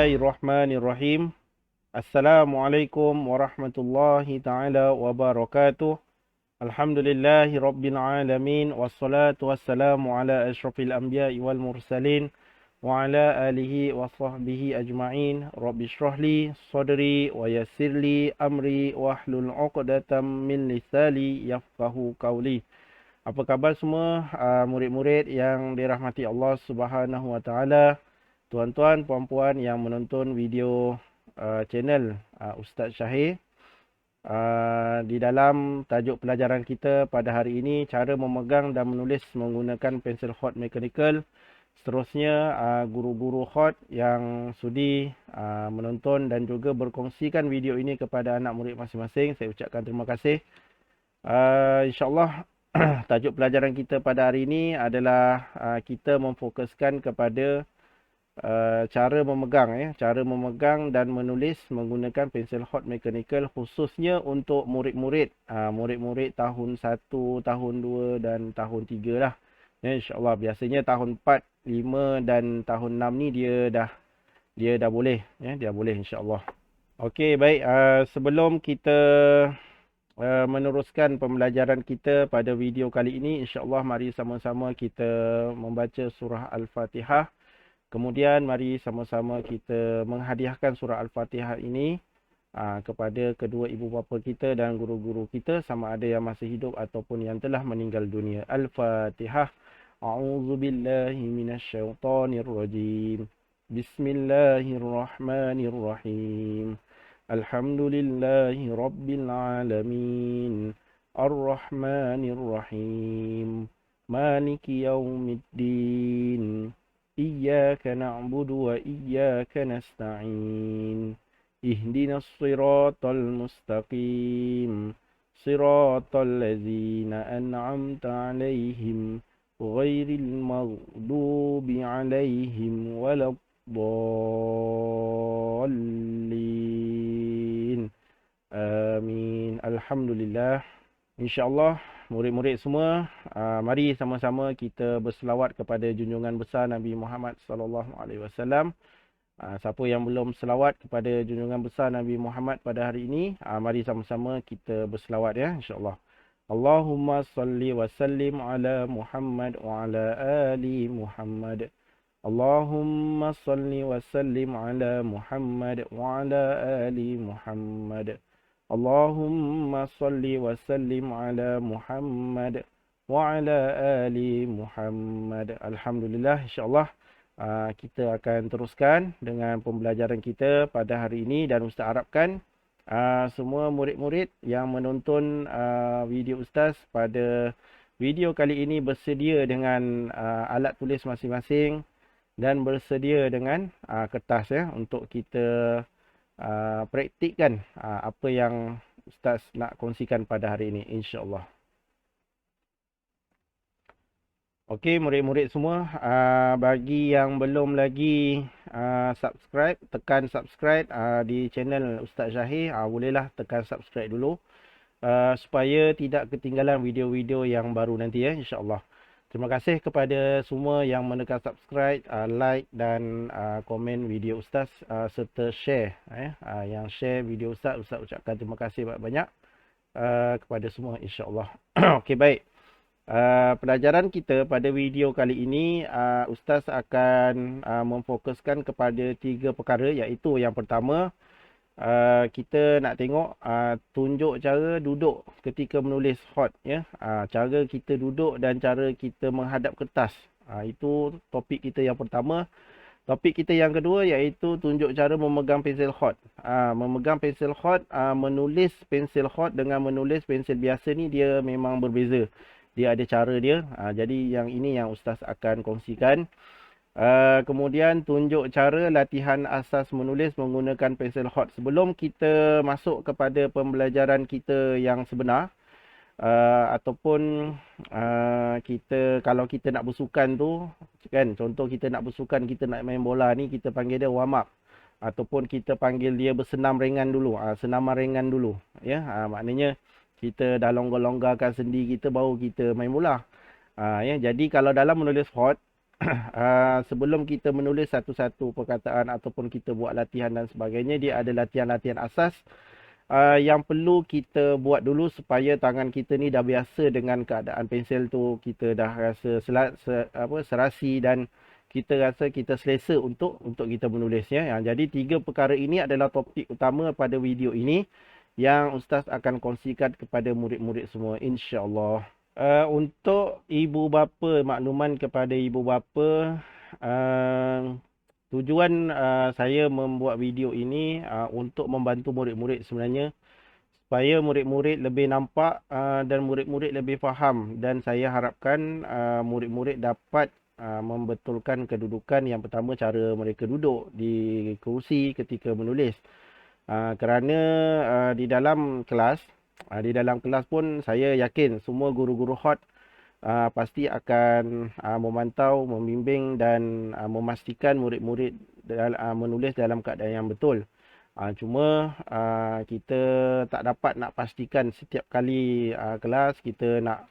Bismillahirrahmanirrahim. Assalamualaikum warahmatullahi taala wabarakatuh. Alhamdulillahi rabbil alamin wassalatu wassalamu ala asyrafil anbiya'i wal mursalin wa ala alihi wa sahbihi ajma'in. Rabbi shrahli sadri wa yassirli amri wahlul 'uqdatam min lisani yafqahu qawli. Apa khabar semua murid-murid yang dirahmati Allah Subhanahu wa taala? Tuan-tuan, puan-puan yang menonton video channel Ustaz Syahir. Di dalam tajuk pelajaran kita pada hari ini, cara memegang dan menulis menggunakan pensel hot mechanical. Seterusnya, guru-guru hot yang sudi menonton dan juga berkongsikan video ini kepada anak murid masing-masing, saya ucapkan terima kasih. InsyaAllah, tajuk pelajaran kita pada hari ini adalah kita memfokuskan kepada cara memegang dan menulis menggunakan pensel hot mechanical, khususnya untuk murid-murid tahun 1, tahun 2 dan tahun 3 lah. Ya, insya-Allah biasanya tahun 4, 5 dan tahun 6 ni dia dah boleh ya, dia boleh insya-Allah. Okey, baik, sebelum kita meneruskan pembelajaran kita pada video kali ini, insya-Allah mari sama-sama kita membaca surah Al-Fatihah. Kemudian mari sama-sama kita menghadiahkan surah Al-Fatihah ini kepada kedua ibu bapa kita dan guru-guru kita, sama ada yang masih hidup ataupun yang telah meninggal dunia. Al-Fatihah. A'udzubillahi minasyaitonirrajim. Bismillahirrahmanirrahim. Alhamdulillahi rabbil alamin. Ar-Rahmanir-Rahim. Maliki yaumiddin. Iyyaka na'budu wa iyyaka nasta'in. Ihdinas siratal mustaqim. Siratal ladzina an'amta 'alaihim ghairil maghdubi 'alaihim waladdallin. Amin. Alhamdulillah. InsyaAllah murid-murid semua, mari sama-sama kita berselawat kepada junjungan besar Nabi Muhammad sallallahu alaihi wasallam. Siapa yang belum selawat kepada junjungan besar Nabi Muhammad pada hari ini, mari sama-sama kita berselawat ya, insya-Allah. Allahumma salli wa sallim ala Muhammad wa ala ali Muhammad. Allahumma salli wa sallim ala Muhammad wa ala ali Muhammad. Allahumma salli wa sallim ala Muhammad wa ala ali Muhammad. Alhamdulillah, insyaAllah kita akan teruskan dengan pembelajaran kita pada hari ini, dan Ustaz harapkan semua murid-murid yang menonton video Ustaz pada video kali ini bersedia dengan alat tulis masing-masing dan bersedia dengan kertas ya, untuk kita praktikkan apa yang Ustaz nak kongsikan pada hari ini, insya-Allah. Okey, murid-murid semua, bagi yang belum lagi subscribe, tekan subscribe di channel Ustaz Syahir, bolehlah tekan subscribe dulu supaya tidak ketinggalan video-video yang baru nanti ya, insya-Allah. Terima kasih kepada semua yang menekan subscribe, like dan komen video Ustaz, serta share. Yang share video Ustaz ucapkan terima kasih banyak-banyak kepada semua, insya-Allah. Okey, baik. Pelajaran kita pada video kali ini, Ustaz akan memfokuskan kepada 3 perkara, iaitu yang pertama, kita nak tengok tunjuk cara duduk ketika menulis hot ya. Cara kita duduk dan cara kita menghadap kertas. Itu topik kita yang pertama. Topik kita yang kedua iaitu tunjuk cara memegang pensel hot. Memegang pensel hot, menulis pensel hot dengan menulis pensel biasa ni dia memang berbeza. Dia ada cara dia. Jadi yang ini yang Ustaz akan kongsikan. Kemudian tunjuk cara latihan asas menulis menggunakan pensel hot. Sebelum kita masuk kepada pembelajaran kita yang sebenar, ataupun kalau kita nak bersukan tu kan, contoh kita nak bersukan, kita nak main bola ni, kita panggil dia warm up, ataupun kita panggil dia bersenam ringan dulu, senaman ringan dulu ya. Maknanya kita dah longgar-longgarkan sendi kita baru kita main bola. Ya, jadi kalau dalam menulis hot, sebelum kita menulis satu-satu perkataan ataupun kita buat latihan dan sebagainya, dia ada latihan-latihan asas yang perlu kita buat dulu supaya tangan kita ni dah biasa dengan keadaan pensel tu, kita dah rasa serasi dan kita rasa kita selesa untuk kita menulis ya. Jadi 3 perkara ini adalah topik utama pada video ini yang Ustaz akan kongsikan kepada murid-murid semua, insya-Allah. Untuk ibu bapa, makluman kepada ibu bapa, tujuan saya membuat video ini untuk membantu murid-murid sebenarnya, supaya murid-murid lebih nampak dan murid-murid lebih faham, dan saya harapkan murid-murid dapat membetulkan kedudukan. Yang pertama, cara mereka duduk di kerusi ketika menulis. Kerana di dalam kelas pun saya yakin semua guru-guru hot pasti akan memantau, membimbing dan memastikan murid-murid menulis dalam keadaan yang betul. Cuma kita tak dapat nak pastikan setiap kali kelas, kita nak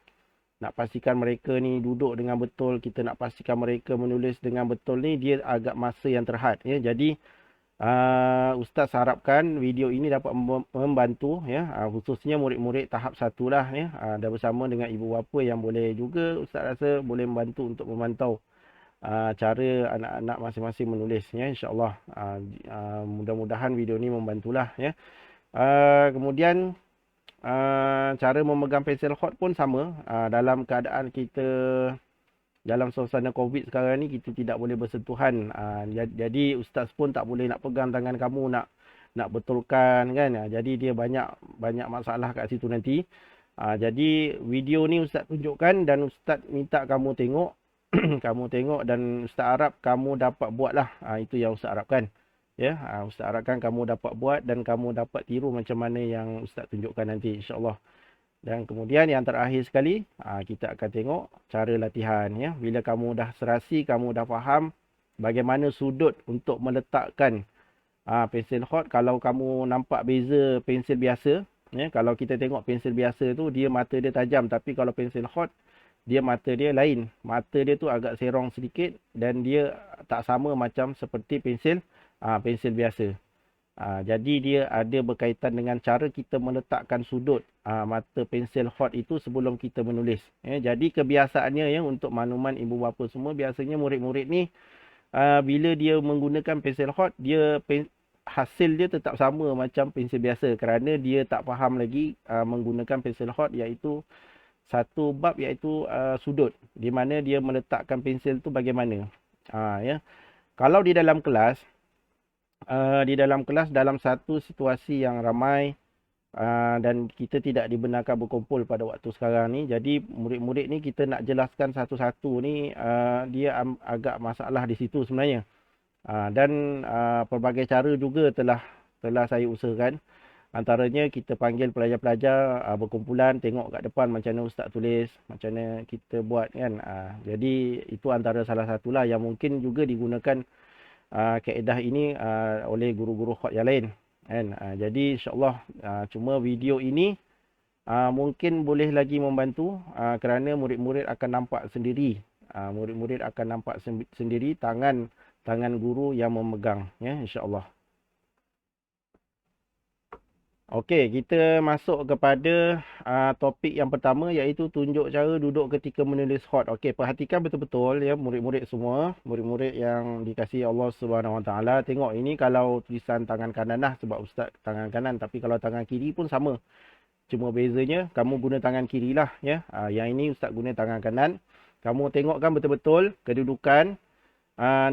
pastikan mereka ni duduk dengan betul, kita nak pastikan mereka menulis dengan betul ni, dia agak masa yang terhad ya. Jadi Ustaz harapkan video ini dapat membantu ya, khususnya murid-murid tahap 1 lah ya, dan bersama dengan ibu bapa yang boleh juga Ustaz rasa boleh membantu untuk memantau cara anak-anak masing-masing menulis ya, insya-Allah. Mudah-mudahan video ini membantulah ya. Kemudian cara memegang pensel hot pun sama. Dalam keadaan kita dalam suasana COVID sekarang ni, kita tidak boleh bersentuhan. Jadi Ustaz pun tak boleh nak pegang tangan kamu, nak betulkan kan. Jadi dia banyak masalah kat situ nanti. Jadi video ni Ustaz tunjukkan dan Ustaz minta kamu tengok. Kamu tengok dan Ustaz harap kamu dapat buatlah. Itu yang Ustaz harapkan. Ya, Ustaz harapkan kamu dapat buat dan kamu dapat tiru macam mana yang Ustaz tunjukkan nanti, insya-Allah. Dan kemudian yang terakhir sekali, kita akan tengok cara latihan ya. Bila kamu dah serasi, kamu dah faham bagaimana sudut untuk meletakkan pensel hot. Kalau kamu nampak beza pensel biasa ya, kalau kita tengok pensel biasa tu dia mata dia tajam, tapi kalau pensel hot dia mata dia lain. Mata dia tu agak serong sedikit dan dia tak sama macam seperti pensel biasa. Jadi dia ada berkaitan dengan cara kita meletakkan sudut mata pensel hot itu sebelum kita menulis. Jadi kebiasaannya ya, untuk makluman ibu bapa semua, biasanya murid-murid ni bila dia menggunakan pensel hot, hasil dia tetap sama macam pensel biasa, kerana dia tak faham lagi menggunakan pensel hot, iaitu satu bab iaitu sudut, di mana dia meletakkan pensel tu bagaimana. Ya. Kalau di dalam kelas, dalam satu situasi yang ramai dan kita tidak dibenarkan berkumpul pada waktu sekarang ni, jadi murid-murid ni kita nak jelaskan satu-satu ni, dia agak masalah di situ sebenarnya. Dan pelbagai cara juga telah saya usahakan. Antaranya kita panggil pelajar-pelajar berkumpulan, tengok kat depan macam mana Ustaz tulis, macam mana kita buat kan. Jadi itu antara salah satulah yang mungkin juga digunakan kaedah ini oleh guru-guru hot yang lain kan. Jadi insya-Allah cuma video ini mungkin boleh lagi membantu kerana murid-murid akan nampak sendiri. Murid-murid akan nampak sendiri tangan guru yang memegang ya, insya-Allah. Okey, kita masuk kepada topik yang pertama, iaitu tunjuk cara duduk ketika menulis hot. Okey, perhatikan betul-betul ya murid-murid semua, murid-murid yang dikasihi Allah Subhanahu Wa Taala. Tengok ini kalau tulisan tangan kanan lah, sebab Ustaz tangan kanan, tapi kalau tangan kiri pun sama. Cuma bezanya kamu guna tangan kiri lah ya. Yang ini Ustaz guna tangan kanan. Kamu tengokkan betul-betul kedudukan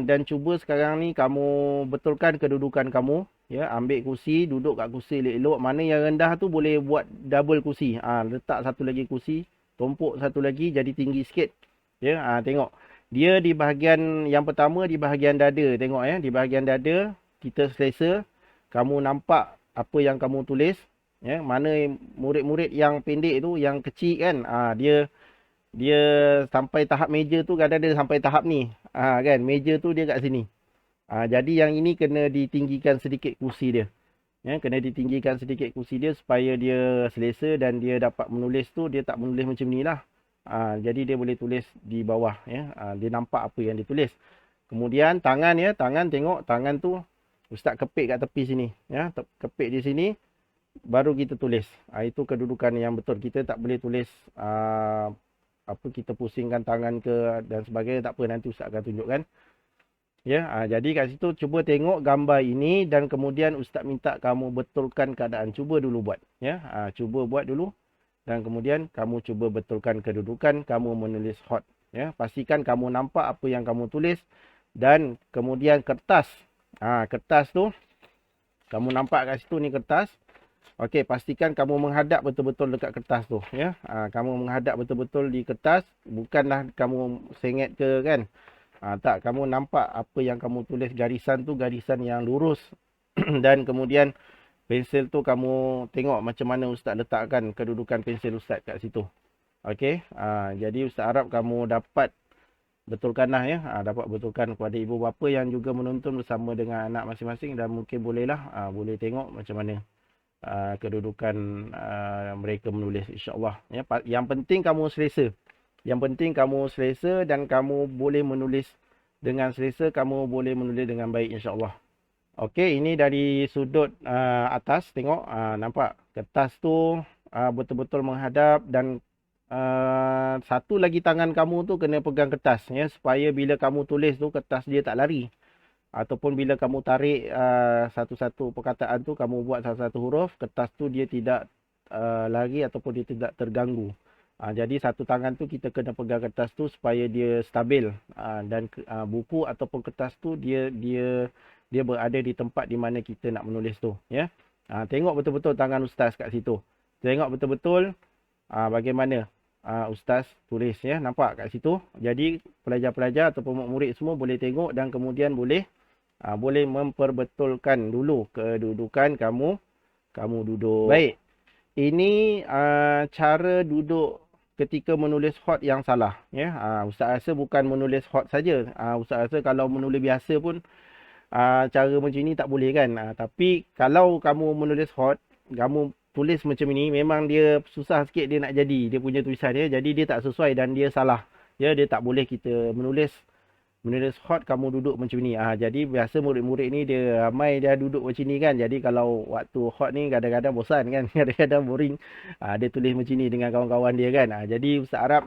dan cuba sekarang ni kamu betulkan kedudukan kamu. Ya, ambil kursi, duduk kat kursi elok-elok. Mana yang rendah tu boleh buat double kursi. Letak satu lagi kursi, tumpuk satu lagi jadi tinggi sikit. Ya, tengok. Dia di bahagian yang pertama di bahagian dada. Tengok ya, di bahagian dada kita selesa. Kamu nampak apa yang kamu tulis. Ya, mana murid-murid yang pendek tu, yang kecil kan, dia sampai tahap meja tu, kadang dia sampai tahap ni. Kan, meja tu dia kat sini. Jadi yang ini kena ditinggikan sedikit kursi dia. Ya, kena ditinggikan sedikit kursi dia supaya dia selesa dan dia dapat menulis tu, dia tak menulis macam ni lah. Jadi dia boleh tulis di bawah ya. Dia nampak apa yang ditulis. Kemudian tangan ya, tangan tengok tangan tu ustaz kepit kat tepi sini ya, kepit di sini baru kita tulis. Itu kedudukan yang betul. Kita tak boleh tulis apa kita pusingkan tangan ke dan sebagainya, tak apa, nanti ustaz akan tunjukkan. Ya, jadi kat situ cuba tengok gambar ini dan kemudian ustaz minta kamu betulkan keadaan. Cuba dulu buat ya. Cuba buat dulu dan kemudian kamu cuba betulkan kedudukan kamu menulis hot ya. Pastikan kamu nampak apa yang kamu tulis dan kemudian kertas. Kertas tu kamu nampak kat situ ni kertas. Okey, pastikan kamu menghadap betul-betul dekat kertas tu ya. Kamu menghadap betul-betul di kertas, bukanlah kamu sengit ke kan. Tak, kamu nampak apa yang kamu tulis, garisan tu garisan yang lurus dan kemudian pensel tu kamu tengok macam mana ustaz letakkan kedudukan pensel ustaz kat situ. Okey, jadi ustaz harap kamu dapat betulkanlah ya, dapat betulkan kepada ibu bapa yang juga menonton bersama dengan anak masing-masing dan mungkin bolehlah boleh tengok macam mana kedudukan mereka menulis, insya-Allah ya. Yang penting kamu selesa. Yang penting kamu selesa dan kamu boleh menulis dengan selesa, kamu boleh menulis dengan baik, insya-Allah. Okey, ini dari sudut atas, tengok nampak kertas tu betul-betul menghadap dan satu lagi tangan kamu tu kena pegang kertas ya, supaya bila kamu tulis tu kertas dia tak lari. Ataupun bila kamu tarik satu-satu perkataan tu, kamu buat satu-satu huruf, kertas tu dia tidak lari ataupun dia tidak terganggu. Jadi satu tangan tu kita kena pegang kertas tu supaya dia stabil, dan buku ataupun kertas tu dia berada di tempat di mana kita nak menulis tu ya. Tengok betul-betul tangan ustaz kat situ. Tengok betul-betul bagaimana ustaz tulis ya, nampak kat situ. Jadi pelajar-pelajar ataupun murid semua boleh tengok dan kemudian boleh memperbetulkan dulu kedudukan kamu duduk. Baik. Ini cara duduk ketika menulis hot yang salah ya. Ustaz rasa bukan menulis hot saja. Ustaz rasa kalau menulis biasa pun cara macam ni tak boleh kan. Tapi kalau kamu menulis hot, kamu tulis macam ni, memang dia susah sikit dia nak jadi dia punya tulisan dia. Jadi dia tak sesuai dan dia salah. Ya, dia tak boleh kita menulis hot kamu duduk macam ni. Jadi biasa murid-murid ni dia ramai dia duduk macam ni kan. Jadi kalau waktu hot ni kadang-kadang bosan kan. Kadang-kadang boring. Dia tulis macam ni dengan kawan-kawan dia kan. Jadi ustaz harap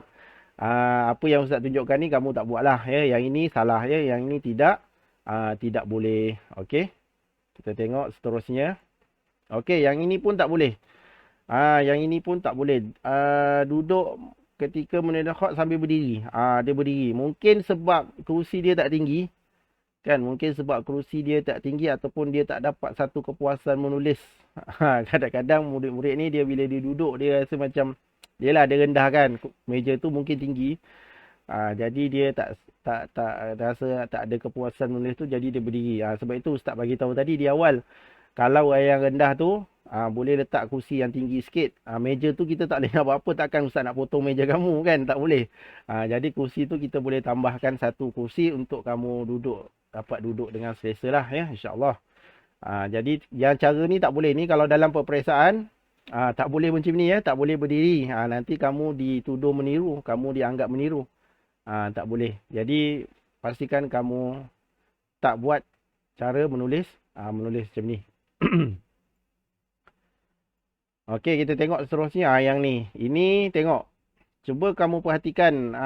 apa yang ustaz tunjukkan ni kamu tak buatlah ya. Yang ini salah ya, yang ini tidak boleh. Okey. Kita tengok seterusnya. Okey, yang ini pun tak boleh. Yang ini pun tak boleh. Duduk ketika menulis hot sambil berdiri. Dia berdiri. Mungkin sebab kerusi dia tak tinggi. Kan? Mungkin sebab kerusi dia tak tinggi ataupun dia tak dapat satu kepuasan menulis. Kadang-kadang murid-murid ni dia bila dia duduk dia rasa macam yelah dia rendah kan. Meja tu mungkin tinggi. Jadi dia tak rasa tak ada kepuasan menulis tu, jadi dia berdiri. Sebab itu ustaz bagi tahu tadi di awal. Kalau yang rendah tu boleh letak kursi yang tinggi sikit. Meja tu kita tak boleh nak buat apa. Takkan ustaz nak potong meja kamu kan. Tak boleh. Jadi kursi tu kita boleh tambahkan satu kursi untuk kamu duduk. Dapat duduk dengan selesa lah ya. InsyaAllah. Jadi yang cara ni tak boleh. Ni kalau dalam peperiksaan. Tak boleh macam ni ya. Tak boleh berdiri. Nanti kamu dituduh meniru. Kamu dianggap meniru. Tak boleh. Jadi pastikan kamu tak buat cara menulis. Menulis macam ni. Okey, kita tengok seterusnya yang ni. Ini tengok. Cuba kamu perhatikan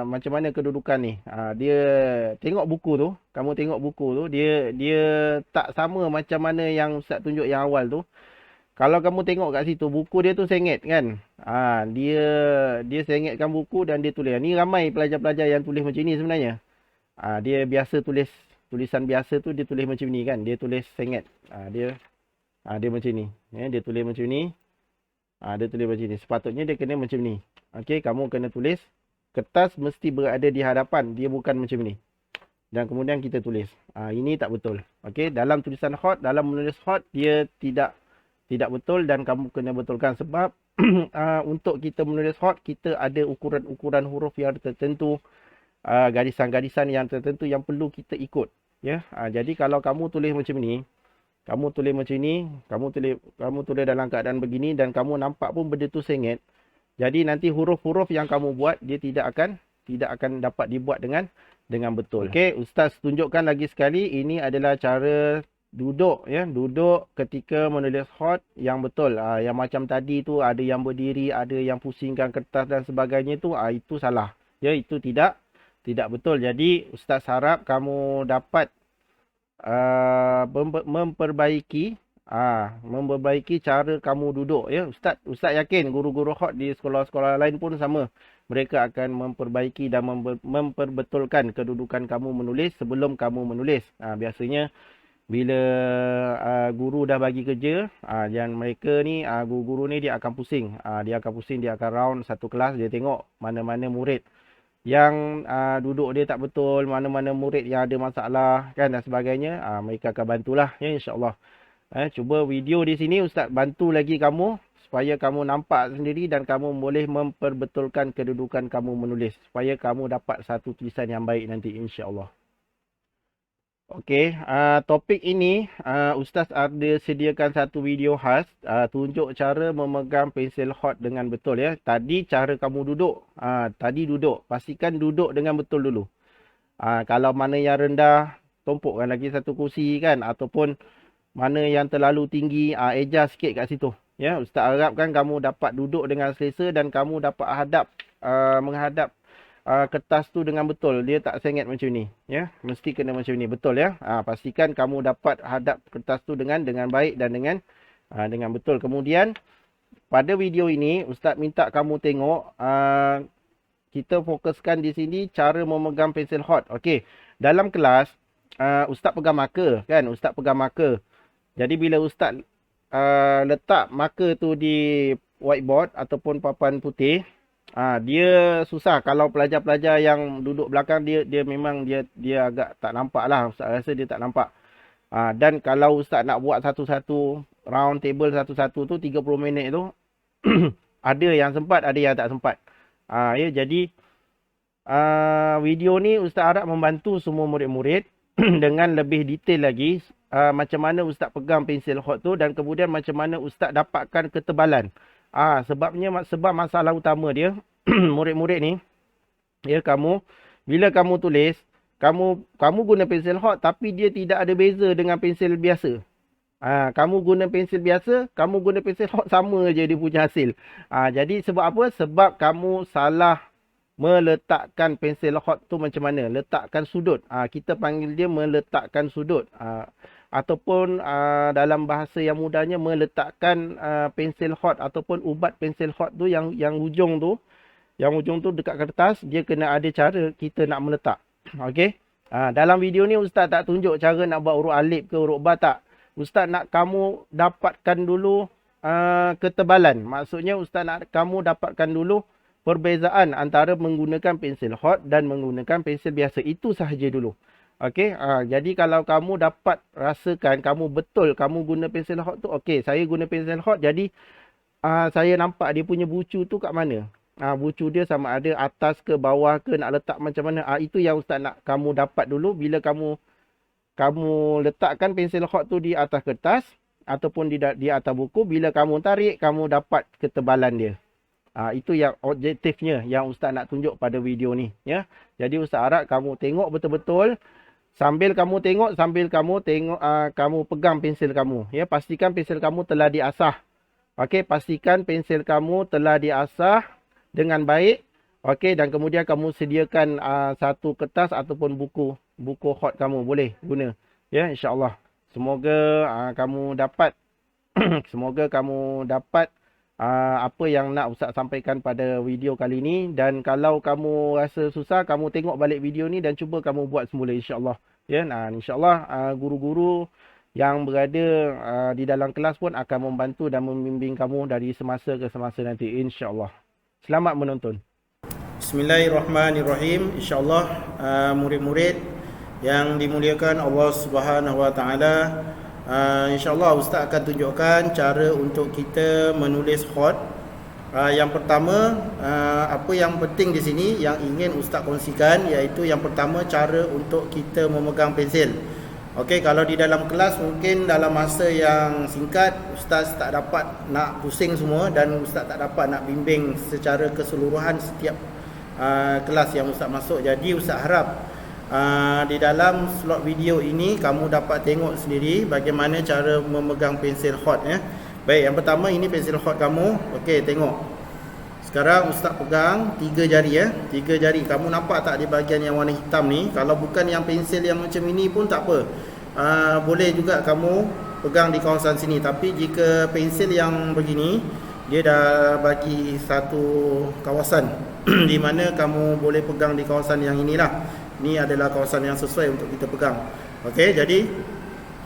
macam mana kedudukan ni. Dia tengok buku tu, kamu tengok buku tu, dia tak sama macam mana yang ustaz tunjuk yang awal tu. Kalau kamu tengok kat situ buku dia tu sengit kan. Dia sengitkan buku dan dia tulis. Ni ramai pelajar-pelajar yang tulis macam ni sebenarnya. Dia biasa tulisan biasa tu dia tulis macam ni kan. Dia tulis sengit. Dia macam ni. Dia tulis macam ni. Dia tulis macam ni. Sepatutnya dia kena macam ni. Okey, kamu kena tulis. Kertas mesti berada di hadapan. Dia bukan macam ni. Dan kemudian kita tulis. Ini tak betul. Okey, dalam tulisan hot, dalam menulis hot, dia tidak betul dan kamu kena betulkan. Sebab untuk kita menulis hot, kita ada ukuran-ukuran huruf yang tertentu. Garisan-garisan yang tertentu yang perlu kita ikut. Ya, jadi kalau kamu tulis macam ni, kamu tulis dalam keadaan begini dan kamu nampak pun benda tu sengit, Jadi nanti huruf-huruf yang kamu buat dia tidak akan dapat dibuat dengan betul. Okey, ustaz tunjukkan lagi sekali, ini adalah cara duduk ya, duduk ketika menulis khat yang betul. Yang macam tadi tu ada yang berdiri, ada yang pusingkan kertas dan sebagainya tu, itu salah. Ya, itu tidak betul. Jadi ustaz harap kamu dapat memperbaiki cara kamu duduk ya. Ustaz yakin guru-guru khat di sekolah-sekolah lain pun sama. Mereka akan memperbaiki dan memperbetulkan kedudukan kamu menulis sebelum kamu menulis. Biasanya bila guru dah bagi kerja, dan mereka ni guru-guru ni dia akan pusing. Dia akan round satu kelas, dia tengok mana-mana murid yang duduk dia tak betul, mana-mana murid yang ada masalah kan dan sebagainya. Mereka akan bantulah ya, insya-Allah. Cuba video di sini ustaz bantu lagi kamu supaya kamu nampak sendiri dan kamu boleh memperbetulkan kedudukan kamu menulis supaya kamu dapat satu tulisan yang baik nanti, insya-Allah. Okey, topik ini ustaz ada sediakan satu video khas, tunjuk cara memegang pensel khat dengan betul ya. Tadi cara kamu duduk, tadi duduk, pastikan duduk dengan betul dulu. Kalau mana yang rendah, tumpukkan lagi satu kursi kan, ataupun mana yang terlalu tinggi, adjust sikit kat situ. Ya, ustaz harapkan kamu dapat duduk dengan selesa dan kamu dapat menghadap kertas tu dengan betul. Dia tak sengit macam ni ya. Mesti kena macam ni, betul ya. Pastikan kamu dapat hadap kertas tu dengan baik dan dengan betul. Kemudian pada video ini ustaz minta kamu tengok, kita fokuskan di sini cara memegang pensel khat. Okey. Dalam kelas ustaz pegang marker kan, ustaz pegang marker. Jadi bila ustaz letak marker tu di whiteboard ataupun papan putih, dia susah kalau pelajar-pelajar yang duduk belakang dia memang dia agak tak nampak lah. Ustaz rasa dia tak nampak. Dan kalau ustaz nak buat satu-satu round table satu-satu tu 30 minit tu ada yang sempat, ada yang tak sempat. Ya, jadi video ni ustaz harap membantu semua murid-murid dengan lebih detail lagi macam mana ustaz pegang pensel khat tu dan kemudian macam mana ustaz dapatkan ketebalan. Sebab masalah utama dia murid-murid ni ya, bila kamu tulis kamu guna pensel khat tapi dia tidak ada beza dengan pensel biasa. Kamu guna pensel biasa, kamu guna pensel khat, sama je dia punya hasil. Jadi sebab apa? Sebab kamu salah meletakkan pensel khat tu macam mana? Letakkan sudut. Kita panggil dia meletakkan sudut. Ataupun dalam bahasa yang mudahnya meletakkan pensel khat ataupun ubat pensel khat tu yang ujung tu dekat kertas, dia kena ada cara kita nak meletak. Okey. Dalam video ni ustaz tak tunjuk cara nak buat huruf alif ke huruf ba, tak. Ustaz nak kamu dapatkan dulu ketebalan. Maksudnya ustaz nak kamu dapatkan dulu perbezaan antara menggunakan pensel khat dan menggunakan pensel biasa. Itu sahaja dulu. Okey, jadi kalau kamu dapat rasakan kamu betul kamu guna pensel khat tu, okey, saya guna pensel khat, jadi saya nampak dia punya bucu tu kat mana. Bucu dia sama ada atas ke bawah ke, nak letak macam mana. Itu yang ustaz nak kamu dapat dulu bila kamu letakkan pensel khat tu di atas kertas ataupun di atas buku. Bila kamu tarik, kamu dapat ketebalan dia. Itu yang objektifnya yang ustaz nak tunjuk pada video ni ya. Jadi ustaz harap kamu tengok betul-betul. Sambil kamu tengok, kamu pegang pensel kamu ya. Pastikan pensel kamu telah diasah. Okey, pastikan pensel kamu telah diasah dengan baik. Okey, dan kemudian kamu sediakan satu kertas ataupun buku khat kamu boleh guna ya, insya-Allah. Semoga kamu dapat apa yang nak ustaz sampaikan pada video kali ini. Dan kalau kamu rasa susah, kamu tengok balik video ni dan cuba kamu buat semula, insya-Allah. Ya, insya-Allah guru-guru yang berada di dalam kelas pun akan membantu dan membimbing kamu dari semasa ke semasa nanti, insya-Allah. Selamat menonton. Bismillahirrahmanirrahim. Insya-Allah murid-murid yang dimuliakan Allah Subhanahu Wa Taala, insya-Allah ustaz akan tunjukkan cara untuk kita menulis khat. Yang pertama, apa yang penting di sini yang ingin ustaz kongsikan, iaitu yang pertama cara untuk kita memegang pensel. Okey, kalau di dalam kelas mungkin dalam masa yang singkat ustaz tak dapat nak pusing semua dan ustaz tak dapat nak bimbing secara keseluruhan setiap kelas yang ustaz masuk. Jadi ustaz harap di dalam slot video ini kamu dapat tengok sendiri bagaimana cara memegang pensel hot ya. Baik, yang pertama ini pensel hot kamu. Okey, tengok. Sekarang ustaz pegang 3 jari ya. 3 jari. Kamu nampak tak di bahagian yang warna hitam ni? Kalau bukan yang pensel yang macam ini pun tak apa. Boleh juga kamu pegang di kawasan sini. Tapi jika pensel yang begini, dia dah bagi satu kawasan di mana kamu boleh pegang di kawasan yang inilah. Ini adalah kawasan yang sesuai untuk kita pegang. Okey, jadi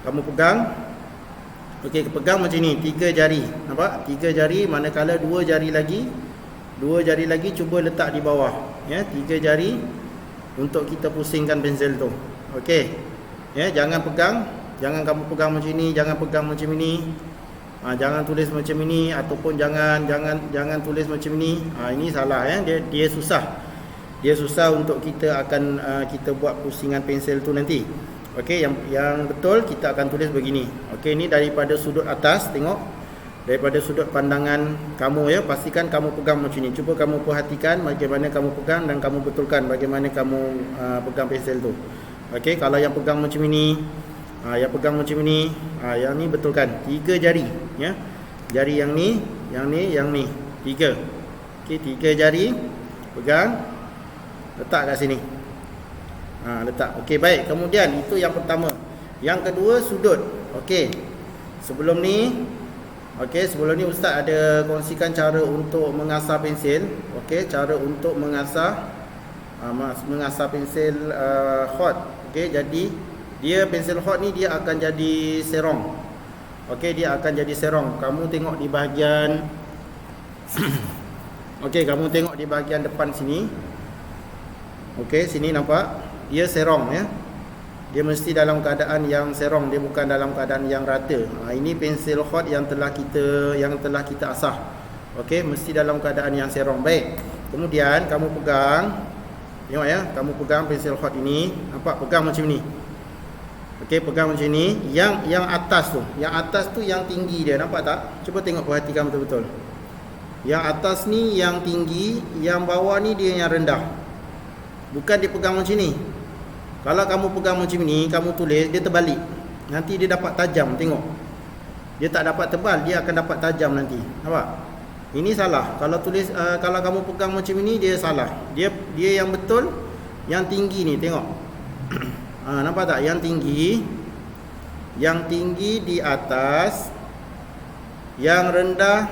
kamu pegang. Okey, pegang macam ni, 3 jari. Nampak? 3 jari, manakala 2 jari lagi. 2 jari lagi cuba letak di bawah. Ya, 3 jari untuk kita pusingkan pensel tu. Okey. Ya, jangan pegang, jangan kamu pegang macam ni, jangan pegang macam ini. Jangan tulis macam ini ataupun jangan tulis macam ini. Ini salah ya. Dia susah. Dia susah untuk kita akan kita buat pusingan pensel tu nanti. Okey, yang betul kita akan tulis begini. Okey, ini daripada sudut atas, tengok. Daripada sudut pandangan kamu ya, pastikan kamu pegang macam ni. Cuba kamu perhatikan bagaimana kamu pegang dan kamu betulkan bagaimana kamu pegang pensel tu. Okey, kalau yang pegang macam ini, yang pegang macam ini, yang ni betulkan. 3 jari ya. Jari yang ni, yang ni, yang ni. 3. Okey, 3 jari pegang, letak kat sini. Letak. Okey, baik. Kemudian itu yang pertama. Yang kedua, sudut. Okey. Sebelum ni ustaz ada kongsikan cara untuk mengasah pensel. Okey, cara untuk mengasah pensel hot. Okey, jadi dia pensel hot ni dia akan jadi serong. Okey, dia akan jadi serong. Kamu tengok di bahagian okey, kamu tengok di bahagian depan sini. Okey, sini nampak dia serong ya. Dia mesti dalam keadaan yang serong, dia bukan dalam keadaan yang rata. Ini pensel hot yang telah kita asah. Okey, mesti dalam keadaan yang serong. Baik. Kemudian kamu pegang. Tengok ya, kamu pegang pensel hot ini, nampak pegang macam ni. Okey, pegang macam ni. Yang atas tu yang tinggi dia, nampak tak? Cuba tengok, perhatikan betul-betul. Yang atas ni yang tinggi, yang bawah ni dia yang rendah. Bukan dia pegang macam ni. Kalau kamu pegang macam ni, kamu tulis, dia terbalik. Nanti dia dapat tajam, tengok. Dia tak dapat tebal, dia akan dapat tajam nanti. Nampak? Ini salah. Kalau tulis kalau kamu pegang macam ini, dia salah. Dia yang betul yang tinggi ni, tengok. Nampak tak? Yang tinggi di atas, yang rendah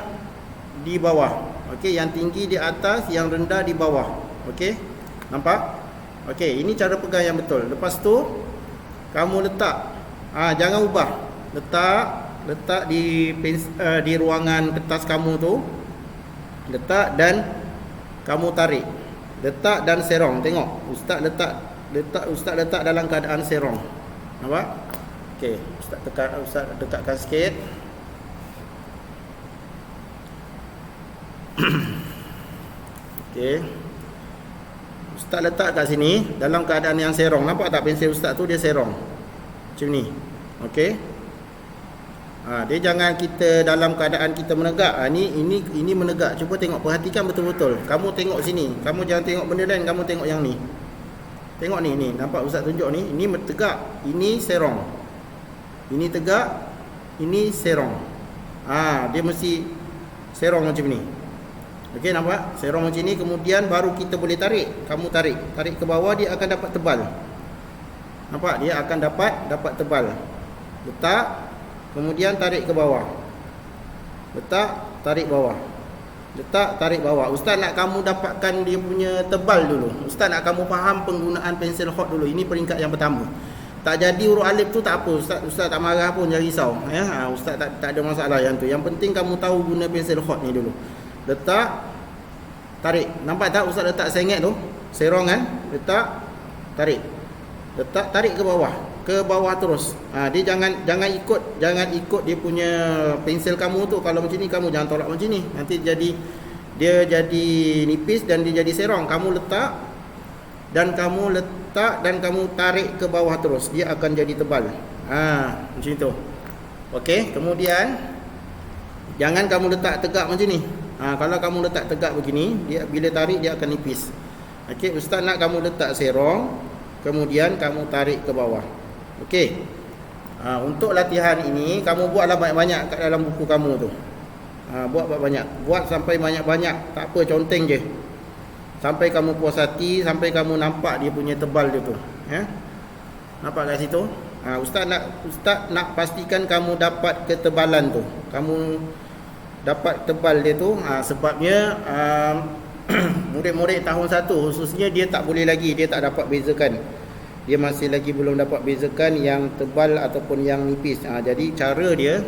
di bawah. Okey, yang tinggi di atas, yang rendah di bawah. Okey? Nampak? Okey, ini cara pegang yang betul. Lepas tu kamu letak. Jangan ubah. Letak di ruangan kertas kamu tu. Letak dan kamu tarik. Letak dan serong. Tengok, ustaz letak dalam keadaan serong. Nampak? Okey, ustaz dekatkan sikit. Okey. Ustaz letak kat sini dalam keadaan yang serong. Nampak tak pensel ustaz tu dia serong. Macam ni. Okey. Dia jangan kita dalam keadaan kita menegak. Ini menegak. Cuba tengok, perhatikan betul-betul. Kamu tengok sini. Kamu jangan tengok benda lain, kamu tengok yang ni. Tengok ni. Nampak ustaz tunjuk ni? Ini tegak, ini serong. Ini tegak, ini serong. Dia mesti serong macam ni. Okey, nampak? Serong macam ni, kemudian baru kita boleh tarik. Kamu tarik ke bawah, dia akan dapat tebal. Nampak? Dia akan dapat tebal. Letak, kemudian tarik ke bawah. Letak, tarik bawah. Letak, tarik bawah. Ustaz nak kamu dapatkan dia punya tebal dulu. Ustaz nak kamu faham penggunaan pensel hot dulu. Ini peringkat yang pertama. Tak jadi huruf alif tu tak apa. Ustaz tak marah pun, jangan risau. Ya, ustaz tak ada masalah yang tu. Yang penting kamu tahu guna pensel hot ni dulu. Letak, tarik. Nampak tak ustaz letak sengit tu? Serong kan? Letak, tarik. Letak, tarik ke bawah. Ke bawah terus. Dia jangan ikut dia punya pensel kamu tu. Kalau macam ni kamu jangan tolak macam ni. Nanti dia jadi nipis dan dia jadi serong. Kamu letak dan kamu letak dan kamu tarik ke bawah terus, dia akan jadi tebal. Macam itu. Okey, kemudian jangan kamu letak tegak macam ni. Kalau kamu letak tegak begini, dia bila tarik dia akan nipis. Okey, ustaz nak kamu letak serong, kemudian kamu tarik ke bawah. Okey. Untuk latihan ini kamu buatlah banyak-banyak kat dalam buku kamu tu. Buat banyak. Buat sampai banyak-banyak, tak apa, conteng je. Sampai kamu puas hati, sampai kamu nampak dia punya tebal dia tu. Ya. Nampak kat situ? Ustaz nak pastikan kamu dapat ketebalan tu. Kamu dapat tebal dia tu. Sebabnya murid-murid tahun 1 khususnya dia tak boleh lagi, dia tak dapat bezakan. Dia masih lagi belum dapat bezakan yang tebal ataupun yang nipis. Jadi cara dia,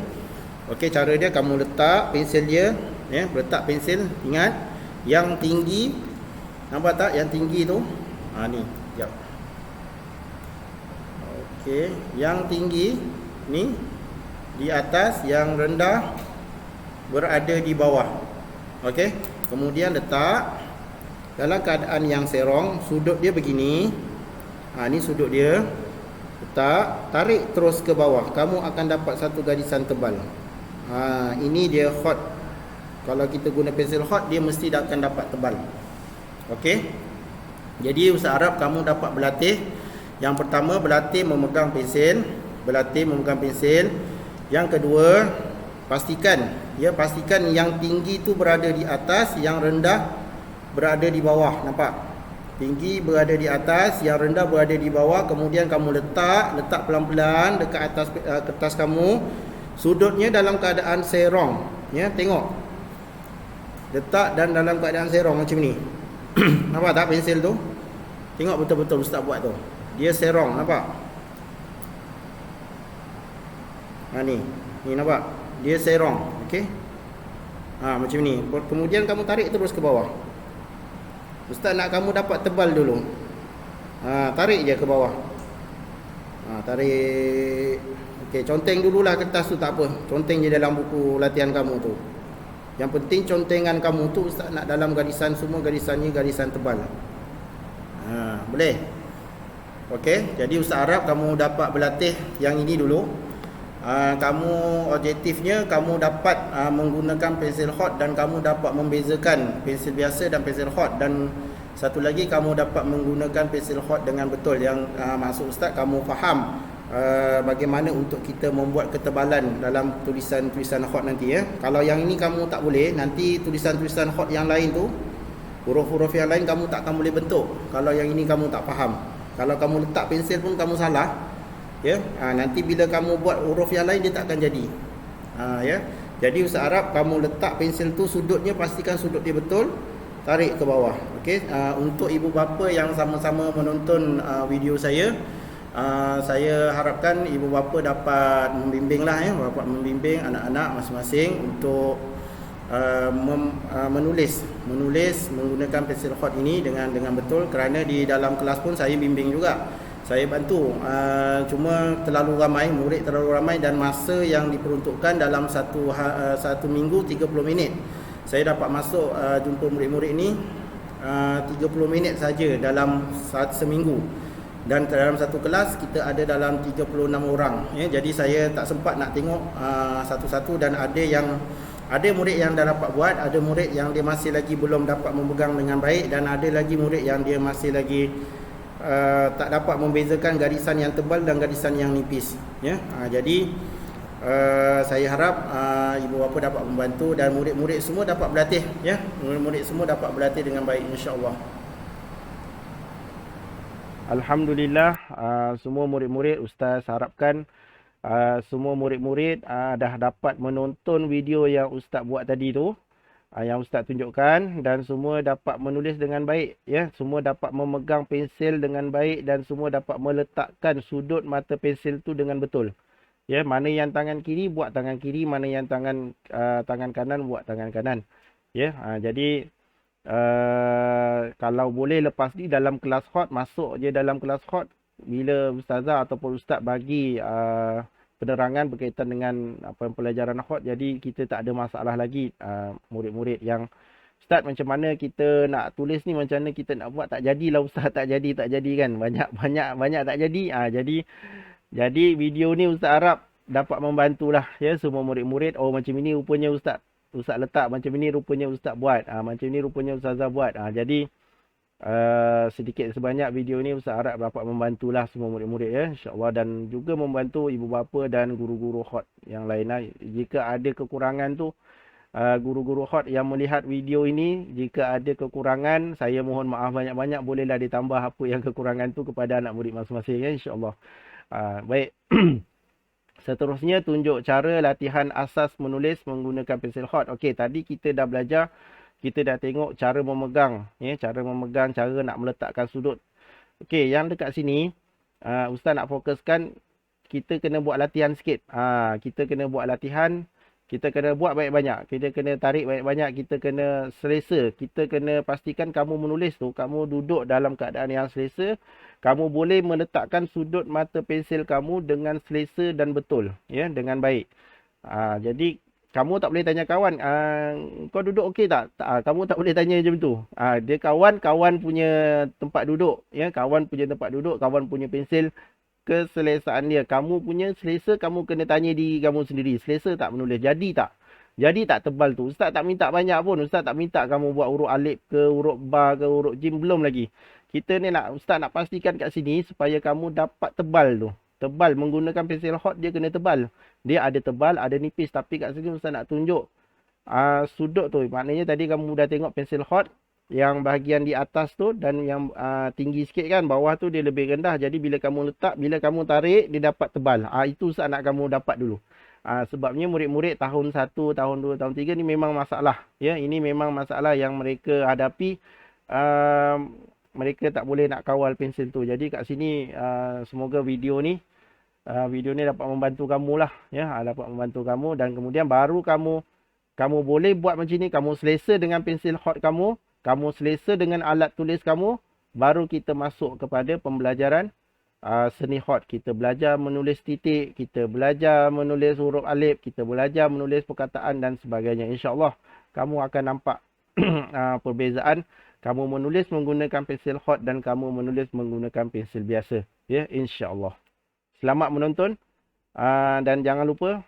okey, cara dia kamu letak pensil dia, ya, letak pensil, ingat yang tinggi, nampak tak yang tinggi tu? Ni, jap. Okey, yang tinggi ni di atas, yang rendah berada di bawah. Okey, kemudian letak dalam keadaan yang serong, sudut dia begini. Ni sudut dia. Letak, tarik terus ke bawah. Kamu akan dapat satu garisan tebal. Ini dia hot. Kalau kita guna pensil hot, dia mesti akan dapat tebal. Okey. Jadi ustaz harap kamu dapat berlatih. Yang pertama, berlatih memegang pensil. Berlatih memegang pensil. Yang kedua, pastikan yang tinggi tu berada di atas, yang rendah berada di bawah. Nampak? Tinggi berada di atas, yang rendah berada di bawah. Kemudian kamu letak pelan-pelan dekat atas kertas kamu. Sudutnya dalam keadaan serong, ya, tengok. Letak dan dalam keadaan serong macam ni. Nampak tak pensil tu? Tengok betul-betul ustaz buat tu. Dia serong, nampak? Ni nampak? Dia serong, okey? Macam ni. Kemudian kamu tarik terus ke bawah. Ustaz nak kamu dapat tebal dulu. Tarik je ke bawah. Tarik. Okey, conteng dululah kertas tu, tak apa. Conteng je dalam buku latihan kamu tu. Yang penting contengan kamu tu ustaz nak dalam garisan, semua garisannya garisan tebal. Boleh? Okey, jadi ustaz harap kamu dapat berlatih yang ini dulu. Kamu objektifnya kamu dapat menggunakan pensil hot dan kamu dapat membezakan pensil biasa dan pensil hot, dan satu lagi kamu dapat menggunakan pensil hot dengan betul. Yang maksud ustaz kamu faham bagaimana untuk kita membuat ketebalan dalam tulisan-tulisan hot nanti, ya. Kalau yang ini kamu tak boleh, nanti tulisan-tulisan hot yang lain tu, huruf-huruf yang lain kamu tak akan boleh bentuk kalau yang ini kamu tak faham. Kalau kamu letak pensil pun kamu salah, ya. Nanti bila kamu buat huruf yang lain dia tak akan jadi. Ya. Jadi ustaz harap kamu letak pensil tu, sudutnya pastikan sudut dia betul, tarik ke bawah. Okey. Untuk ibu bapa yang sama-sama menonton video saya harapkan ibu bapa dapat membimbinglah, ya, dapat membimbing anak-anak masing-masing untuk menulis menggunakan pensil hot ini dengan betul, kerana di dalam kelas pun saya bimbing juga. Saya bantu, cuma terlalu ramai, murid terlalu ramai, dan masa yang diperuntukkan dalam satu minggu 30 minit. Saya dapat masuk jumpa murid-murid ini 30 minit saja dalam seminggu. Dan dalam satu kelas kita ada dalam 36 orang, ya. Jadi saya tak sempat nak tengok satu-satu, dan ada murid yang dah dapat buat, ada murid yang dia masih lagi belum dapat memegang dengan baik, dan ada lagi murid yang dia masih lagi tak dapat membezakan garisan yang tebal dan garisan yang nipis, ya. Jadi saya harap ibu bapa dapat membantu dan murid-murid semua dapat berlatih, ya. Murid-murid semua dapat berlatih dengan baik, insya-Allah. Alhamdulillah, semua murid-murid ustaz harapkan semua murid-murid dah dapat menonton video yang ustaz buat tadi tu, yang ustaz tunjukkan, dan semua dapat menulis dengan baik, ya. Semua dapat memegang pensil dengan baik dan semua dapat meletakkan sudut mata pensil tu dengan betul. Ya, mana yang tangan kiri buat tangan kiri, mana yang tangan kanan buat tangan kanan. Ya, jadi kalau boleh lepas ni dalam kelas hot, masuk je dalam kelas hot bila ustazah ataupun ustaz bagi penerangan berkaitan dengan pelajaran hot, jadi kita tak ada masalah lagi murid-murid yang Ustaz, macam mana kita nak tulis ni, macam mana kita nak buat, tak jadilah Ustaz, tak jadi kan. Banyak tak jadi. Jadi video ni Ustaz harap dapat membantulah ya semua murid-murid. Oh, macam ini rupanya Ustaz letak, macam ini rupanya Ustaz buat. Macam ini rupanya Ustazah buat. Jadi sedikit sebanyak video ni Ustaz harap dapat membantulah semua murid-murid ya, insya-Allah, dan juga membantu ibu bapa dan guru-guru khot yang lain lah. Jika ada kekurangan tu, guru-guru khot yang melihat video ini, jika ada kekurangan, saya mohon maaf banyak-banyak, bolehlah ditambah apa yang kekurangan tu kepada anak murid masing-masing ya, insya-Allah. Baik. Seterusnya, tunjuk cara latihan asas menulis menggunakan pensil khot. Okey, tadi kita dah belajar, kita dah tengok cara memegang, ya, cara nak meletakkan sudut. Okey, yang dekat sini, Ustaz nak fokuskan, kita kena buat latihan sikit. Kita kena buat latihan, kita kena buat banyak-banyak, kita kena tarik banyak-banyak, kita kena selesa. Kita kena pastikan kamu menulis tu, kamu duduk dalam keadaan yang selesa. Kamu boleh meletakkan sudut mata pensil kamu dengan selesa dan betul, ya, dengan baik. Jadi kamu tak boleh tanya kawan, kau duduk okey tak? Kamu tak boleh tanya macam tu. Dia kawan punya tempat duduk, ya, kawan punya tempat duduk, kawan punya pensil, keselesaan dia. Kamu punya selesa, kamu kena tanya diri kamu sendiri, selesa tak menulis? Jadi tak tebal tu? Ustaz tak minta banyak pun, Ustaz tak minta kamu buat huruf alif ke, huruf ba ke, huruf jim, belum lagi. Kita ni Ustaz nak pastikan kat sini supaya kamu dapat tebal tu. Tebal, menggunakan pensil hot dia kena tebal. Dia ada tebal, ada nipis. Tapi kat sini Ustaz nak tunjuk sudut tu. Maknanya tadi kamu dah tengok pensil hot, yang bahagian di atas tu dan yang tinggi sikit kan, bawah tu dia lebih rendah. Jadi bila kamu letak, bila kamu tarik, dia dapat tebal. Itu Ustaz nak kamu dapat dulu. Sebabnya murid-murid tahun 1, tahun 2, tahun 3 ni memang masalah. Ya, ini memang masalah yang mereka hadapi. Mereka tak boleh nak kawal pensil tu. Jadi kat sini semoga video ni dapat membantu kamu lah, ya, dapat membantu kamu, dan kemudian baru kamu boleh buat macam ni. Kamu selesa dengan pensil hot kamu selesa dengan alat tulis kamu, baru kita masuk kepada pembelajaran seni hot. Kita belajar menulis titik, kita belajar menulis huruf alif, kita belajar menulis perkataan dan sebagainya. InsyaAllah kamu akan nampak perbezaan kamu menulis menggunakan pensil hot dan kamu menulis menggunakan pensil biasa, ya, insya-Allah. Selamat menonton, dan jangan lupa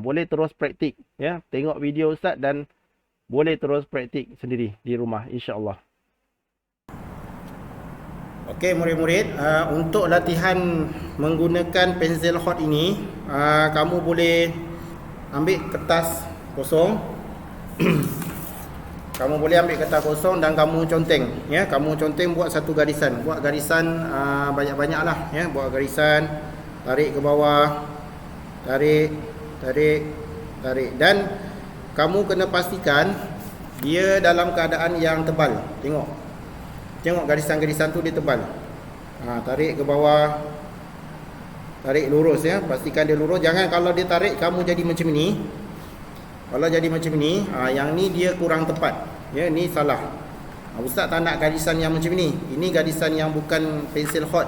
boleh terus praktik, ya, tengok video Ustaz dan boleh terus praktik sendiri di rumah, insya-Allah. Okey murid-murid, untuk latihan menggunakan pensil hot ini, kamu boleh ambil kertas kosong. Kamu boleh ambil kertas kosong dan kamu conteng, ya, kamu conteng, buat satu garisan. Buat garisan banyak-banyaklah, ya, buat garisan, tarik ke bawah, tarik, dan kamu kena pastikan dia dalam keadaan yang tebal. Tengok garisan-garisan tu dia tebal. Tarik ke bawah, tarik lurus, ya, pastikan dia lurus. Jangan kalau dia tarik kamu jadi macam ni. Kalau jadi macam ni, yang ni dia kurang tepat, ya, ni salah. Ustaz tak nak garisan yang macam ni. Ini garisan yang bukan pensil hot,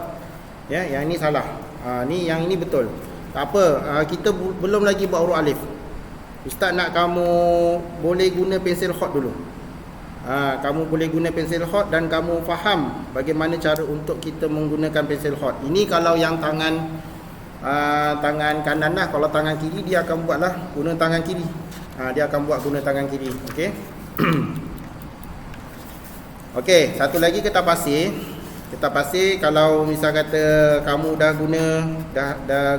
ya, yang ni salah. Yang ini betul. Tak apa, kita belum lagi buat huruf alif. Ustaz nak kamu boleh guna pensil hot dulu. Kamu boleh guna pensil hot dan kamu faham bagaimana cara untuk kita menggunakan pensil hot. Ini kalau yang tangan kanan lah. Kalau tangan kiri dia akan buatlah guna tangan kiri. Dia akan buat guna tangan kiri. Okey. Okey, satu lagi kita pasir. Kalau misal kata kamu dah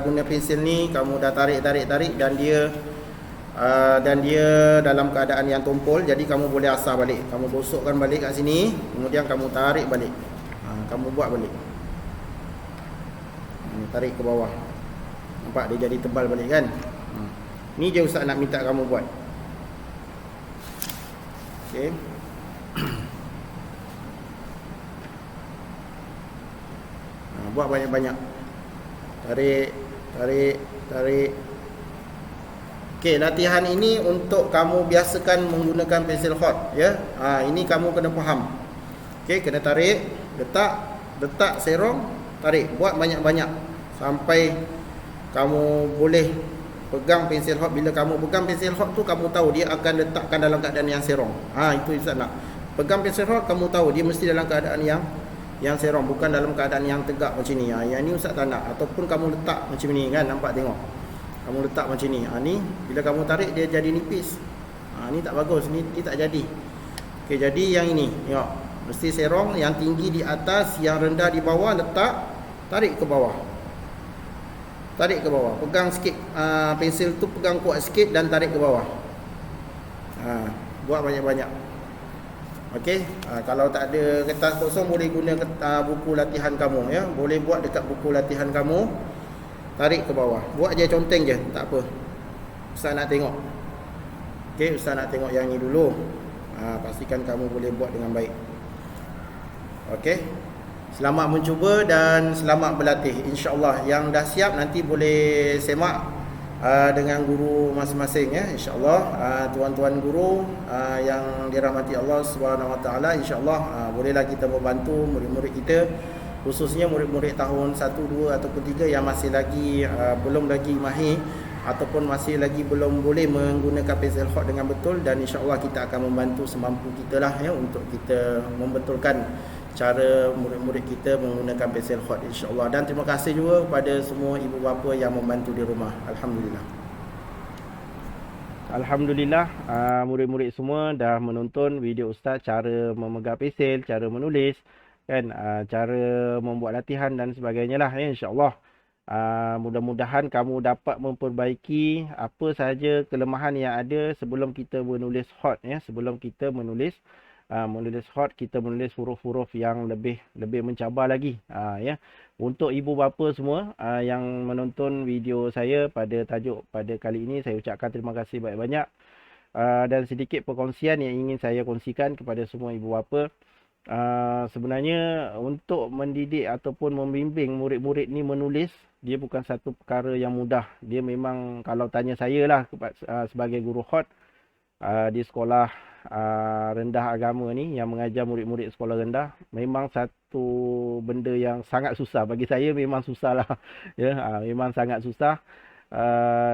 guna pensil ni, kamu dah tarik dan dia dalam keadaan yang tumpul, jadi kamu boleh asah balik. Kamu gosokkan balik kat sini, kemudian kamu tarik balik. Kamu buat balik. Tarik ke bawah. Nampak dia jadi tebal balik kan? Ni je Ustaz nak minta kamu buat. Okey. Buat banyak-banyak. Tarik. Okey, latihan ini untuk kamu biasakan menggunakan pensil hot, ya. Ini kamu kena faham. Okey, kena tarik, letak serong, tarik. Buat banyak-banyak sampai kamu boleh Pegang pensil hot, bila kamu pegang pensil hot tu kamu tahu dia akan letakkan dalam keadaan yang serong. Itu Ustaz nak. Pegang pensil hot kamu tahu dia mesti dalam keadaan yang serong, bukan dalam keadaan yang tegak macam ni. Yang ni Ustaz tak nak. Ataupun kamu letak macam ni kan, nampak tengok. Kamu letak macam ni. Ni bila kamu tarik dia jadi nipis. Ni tak bagus, ni tak jadi. Okey, jadi yang ini, tengok. Mesti serong, yang tinggi di atas, yang rendah di bawah, letak, tarik ke bawah. Tarik ke bawah. Pegang sikit pensil tu, pegang kuat sikit dan tarik ke bawah. Buat banyak-banyak. Okey, kalau tak ada kertas kosong boleh guna buku latihan kamu ya. Boleh buat dekat buku latihan kamu. Tarik ke bawah. Buat je conteng je, tak apa. Ustaz nak tengok. Okey, Ustaz nak tengok yang ni dulu. Pastikan kamu boleh buat dengan baik. Okey. Selamat mencuba dan selamat berlatih. InsyaAllah yang dah siap nanti boleh semak dengan guru masing-masing ya. InsyaAllah tuan-tuan guru yang dirahmati Allah SWT, InsyaAllah bolehlah kita membantu murid-murid kita, khususnya murid-murid tahun 1, 2 ataupun 3 yang masih lagi belum lagi mahir ataupun masih lagi belum boleh menggunakan pensel hot dengan betul, dan insya-Allah kita akan membantu semampu kita lah ya untuk kita membetulkan cara murid-murid kita menggunakan pensel hot insya-Allah. Dan terima kasih juga kepada semua ibu bapa yang membantu di rumah. Alhamdulillah. Alhamdulillah, murid-murid semua dah menonton video Ustaz cara memegang pensel, cara menulis kan, cara membuat latihan dan sebagainya lah ya, insya-Allah. Mudah-mudahan kamu dapat memperbaiki apa sahaja kelemahan yang ada sebelum kita menulis hot ya. Sebelum kita menulis hot, kita menulis huruf-huruf yang lebih mencabar lagi ya. Untuk ibu bapa semua yang menonton video saya pada kali ini, saya ucapkan terima kasih banyak-banyak, dan sedikit perkongsian yang ingin saya kongsikan kepada semua ibu bapa. Sebenarnya untuk mendidik ataupun membimbing murid-murid ni menulis, dia bukan satu perkara yang mudah. Dia memang, kalau tanya saya lah sebagai guru hot di sekolah rendah agama ni yang mengajar murid-murid sekolah rendah, memang satu benda yang sangat susah. Bagi saya memang susah lah ya, memang sangat susah.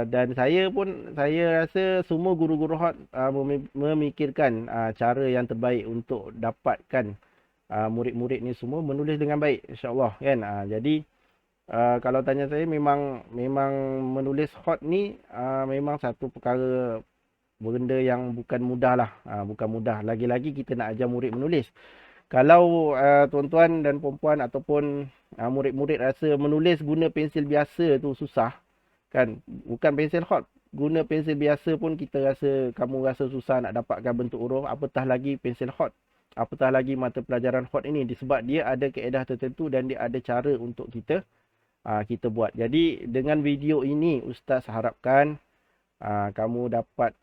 Dan saya rasa semua guru-guru hot memikirkan cara yang terbaik untuk dapatkan murid-murid ni semua menulis dengan baik, insya-Allah kan. Jadi kalau tanya saya, memang menulis hot ni memang satu perkara, benda yang bukan mudah lah, bukan mudah. Lagi-lagi kita nak ajar murid menulis. Kalau tuan-tuan dan puan-puan ataupun murid-murid rasa menulis guna pensil biasa tu susah kan, bukan pensel hot, guna pensel biasa pun kamu rasa susah nak dapatkan bentuk huruf, apatah lagi pensel hot, apatah lagi mata pelajaran hot ini, disebab dia ada kaedah tertentu dan dia ada cara untuk kita buat. Jadi dengan video ini Ustaz harapkan kamu dapat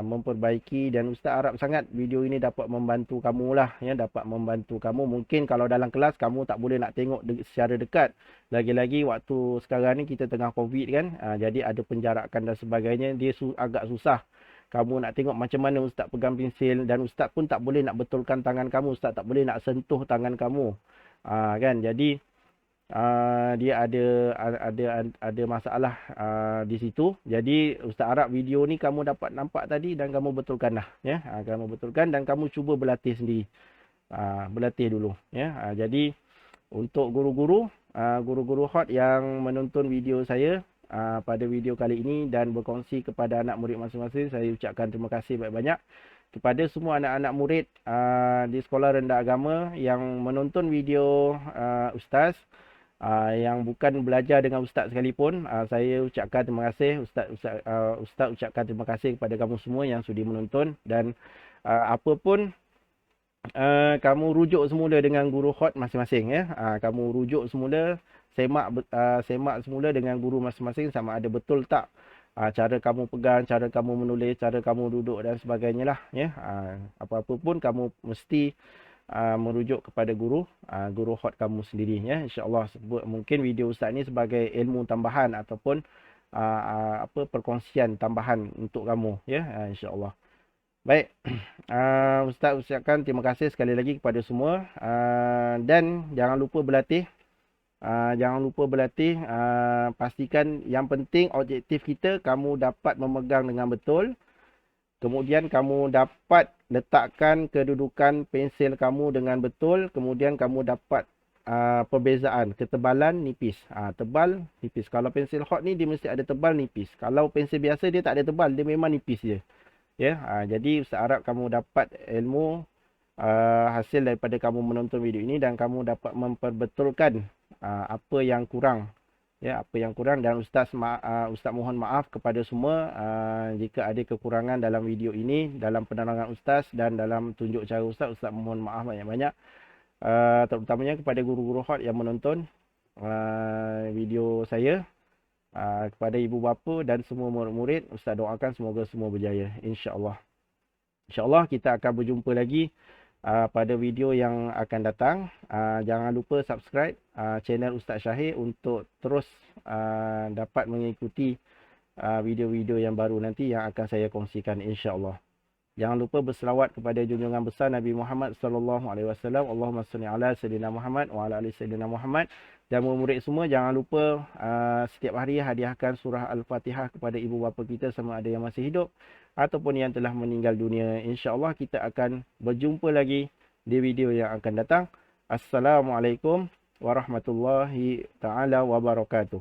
memperbaiki, dan Ustaz harap sangat video ini dapat membantu kamu lah ya, dapat membantu kamu. Mungkin kalau dalam kelas kamu tak boleh nak tengok secara dekat, lagi-lagi waktu sekarang ni kita tengah Covid kan, jadi ada penjarakan dan sebagainya, dia agak susah kamu nak tengok macam mana Ustaz pegang pensil, dan Ustaz pun tak boleh nak betulkan tangan kamu, Ustaz tak boleh nak sentuh tangan kamu kan. Jadi dia ada masalah di situ. Jadi Ustaz harap video ni kamu dapat nampak tadi dan kamu betulkan lah ya. Kamu betulkan dan kamu cuba berlatih sendiri. Berlatih dulu ya. Jadi untuk guru-guru hot yang menonton video saya pada video kali ini dan berkongsi kepada anak murid masing-masing, saya ucapkan terima kasih banyak-banyak kepada semua anak-anak murid di sekolah rendah agama yang menonton video Ustaz, yang bukan belajar dengan Ustaz sekalipun. Saya ucapkan terima kasih Ustaz ucapkan terima kasih kepada kamu semua yang sudi menonton. Dan apapun kamu rujuk semula dengan guru hot masing-masing ya. Kamu rujuk semula, semak semula dengan guru masing-masing sama ada betul tak cara kamu pegang, cara kamu menulis, cara kamu duduk dan sebagainya lah ya. Apa-apa pun kamu mesti merujuk kepada guru hot kamu sendiri ya, insya-Allah. Mungkin video Ustaz ni sebagai ilmu tambahan ataupun perkongsian tambahan untuk kamu ya, insya-Allah. Baik, Ustaz ucapkan terima kasih sekali lagi kepada semua, dan jangan lupa berlatih Jangan lupa berlatih. Pastikan yang penting objektif kita kamu dapat memegang dengan betul. Kemudian kamu dapat letakkan kedudukan pensil kamu dengan betul. Kemudian kamu dapat perbezaan ketebalan nipis. Tebal, nipis. Kalau pensil hot ni dia mesti ada tebal, nipis. Kalau pensil biasa dia tak ada tebal, dia memang nipis je. Ya, jadi Ustaz harap kamu dapat ilmu hasil daripada kamu menonton video ini dan kamu dapat memperbetulkan apa yang kurang. Ya, apa yang kurang, dan Ustaz mohon maaf kepada semua jika ada kekurangan dalam video ini, dalam penerangan Ustaz dan dalam tunjuk cara Ustaz. Ustaz mohon maaf banyak-banyak. Terutamanya kepada guru-guru hot yang menonton video saya, kepada ibu bapa dan semua murid-murid, Ustaz doakan semoga semua berjaya, insya-Allah. Insya-Allah kita akan berjumpa lagi pada video yang akan datang. Jangan lupa subscribe channel Ustaz Syahir untuk terus dapat mengikuti video-video yang baru nanti yang akan saya kongsikan, insya-Allah. Jangan lupa berselawat kepada junjungan besar Nabi Muhammad sallallahu alaihi wasallam. Allahumma shalli ala sayyidina Muhammad wa ala ali sayyidina Muhammad. Dan murid semua jangan lupa setiap hari hadiahkan surah Al-Fatihah kepada ibu bapa kita sama ada yang masih hidup ataupun yang telah meninggal dunia. Insya-Allah kita akan berjumpa lagi di video yang akan datang. Assalamualaikum warahmatullahi taala wabarakatuh.